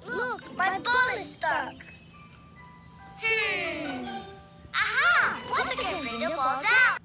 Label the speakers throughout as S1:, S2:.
S1: Look, my ball is stuck. Aha! Want to get rid of all that?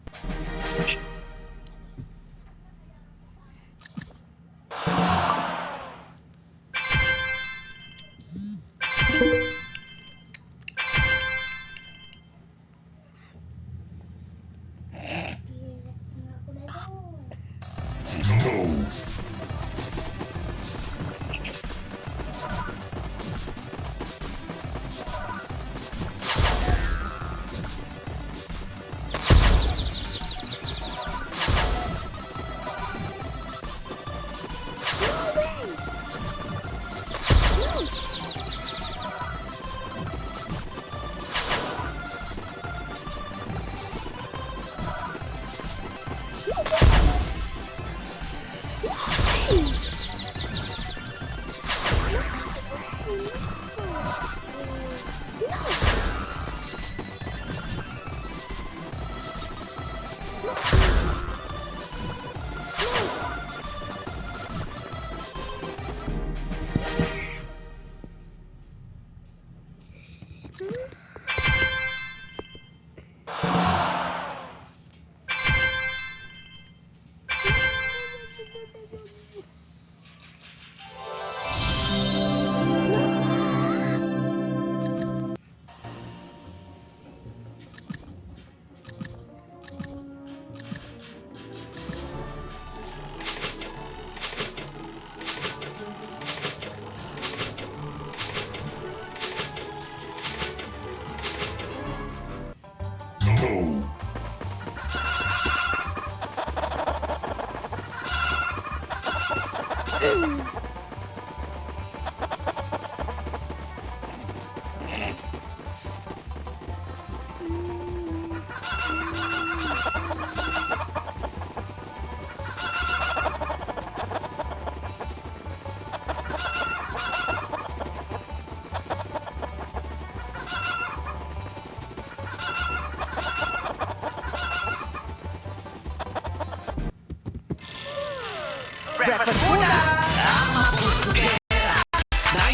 S2: Breakfast muna! Tama po sugera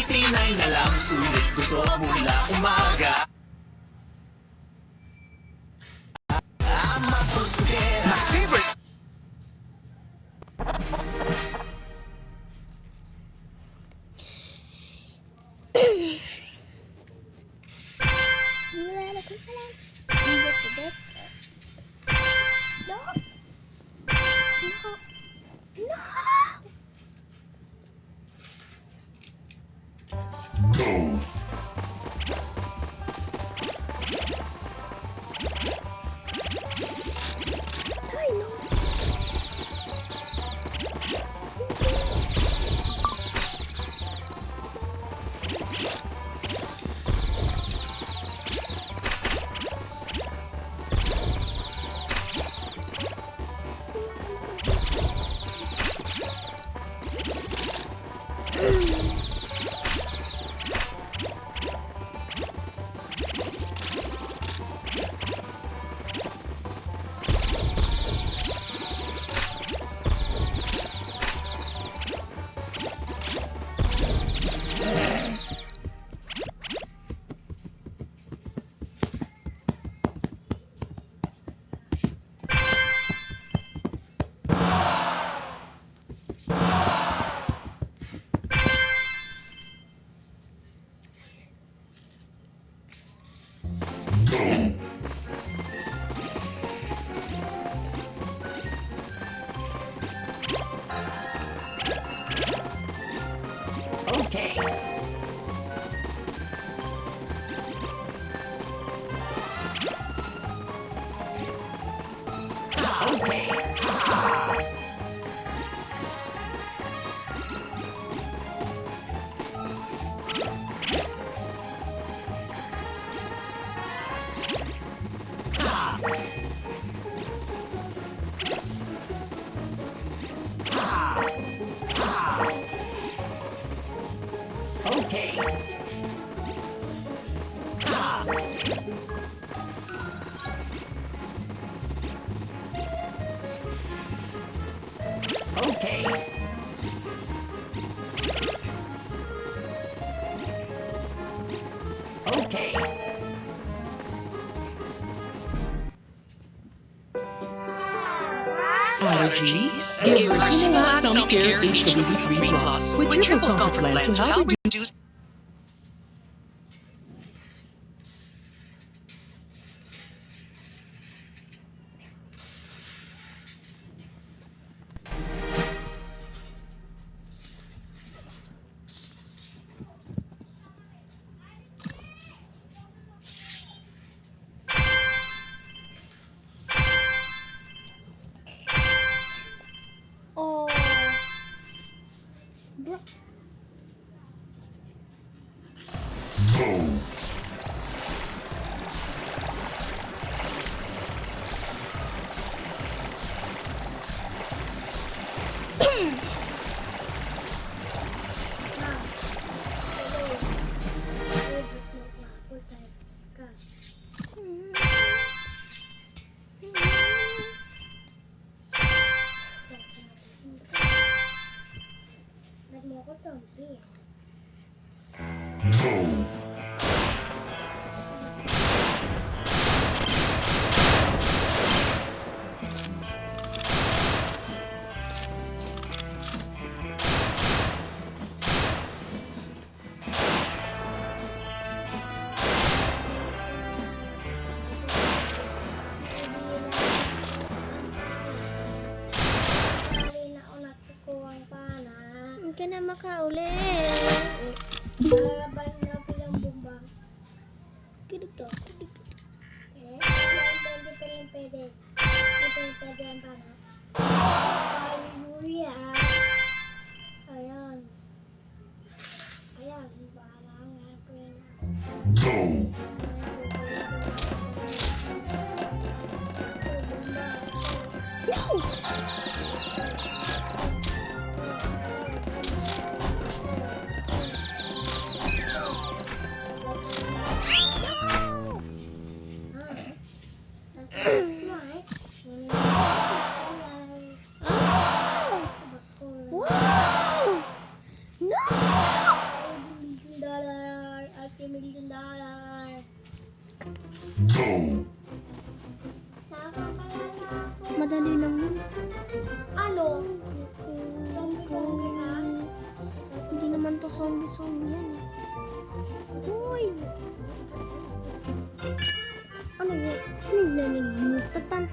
S2: 99 na lang sulit gusto mula umaga. Tama po sugera Maxibers! Okay. Ah. Okay. Okay.
S3: Allergies? Give Versinamac Tummy Care HWD3+ with triple comfort blend to help reduce.
S1: Oh. Hindi ka na makauli.
S4: Lalaban na bilang bomba.
S1: Ganito.
S4: Pwede. Pwede ang pana. Hallelujah. Ayan. Ayan. Parang
S1: Wow! No! Madali lang yun.
S4: Ano? Zombie na?
S1: Hindi naman to zombie yan eh. Uy! Ano yun? Tatan.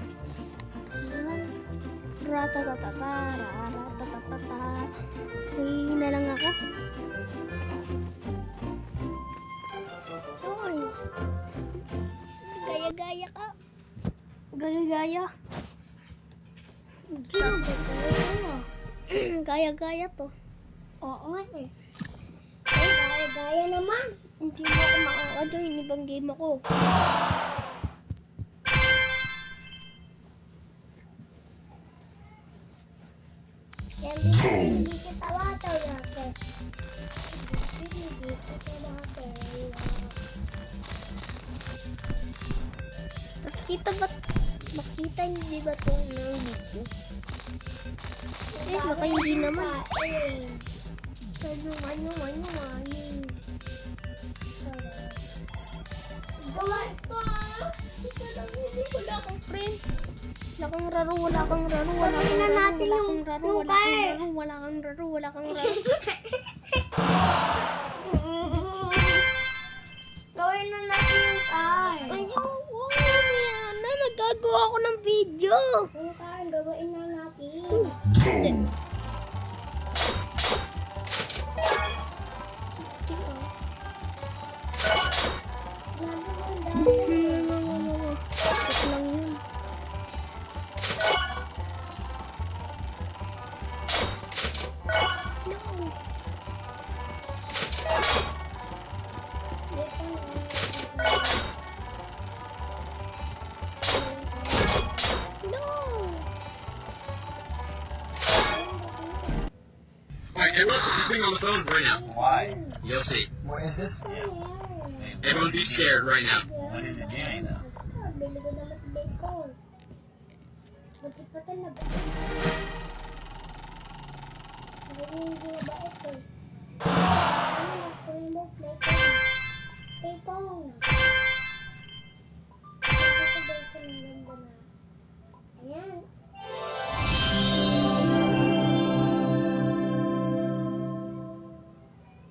S1: Ratatatata, ratatatata. Hihingi na lang ako. Uy! Gaya-gaya ka. Gaya-gaya. Gaya-gaya to.
S4: Oo nga eh. Gaya naman.
S1: Hindi mo ako makaka-join. Ibang game ako.
S4: Hindi kita wataw natin. Hindi kita wataw.
S1: Makita hindi ba itong video? Eh, baka hindi naman. Ano.
S4: Gawa pa!
S1: Isa lang yun. Wala akong friend. Wala kang raro.
S4: Gawin na natin yung car.
S1: Wala kang raro.
S4: Gawin na natin yung car.
S1: Ayoko. Yan na. Nagagawa ako ng video.
S4: Yung car, gawin na natin.
S1: Sakit lang yun.
S5: Hey, look, he's being on the phone right now.
S6: Why?
S5: You'll see.
S6: What is this?
S5: Everyone be scared right now.
S6: What is it doing though?
S4: Bili ko naman si bacon. Magkipatan na ba? Hindi ba ito?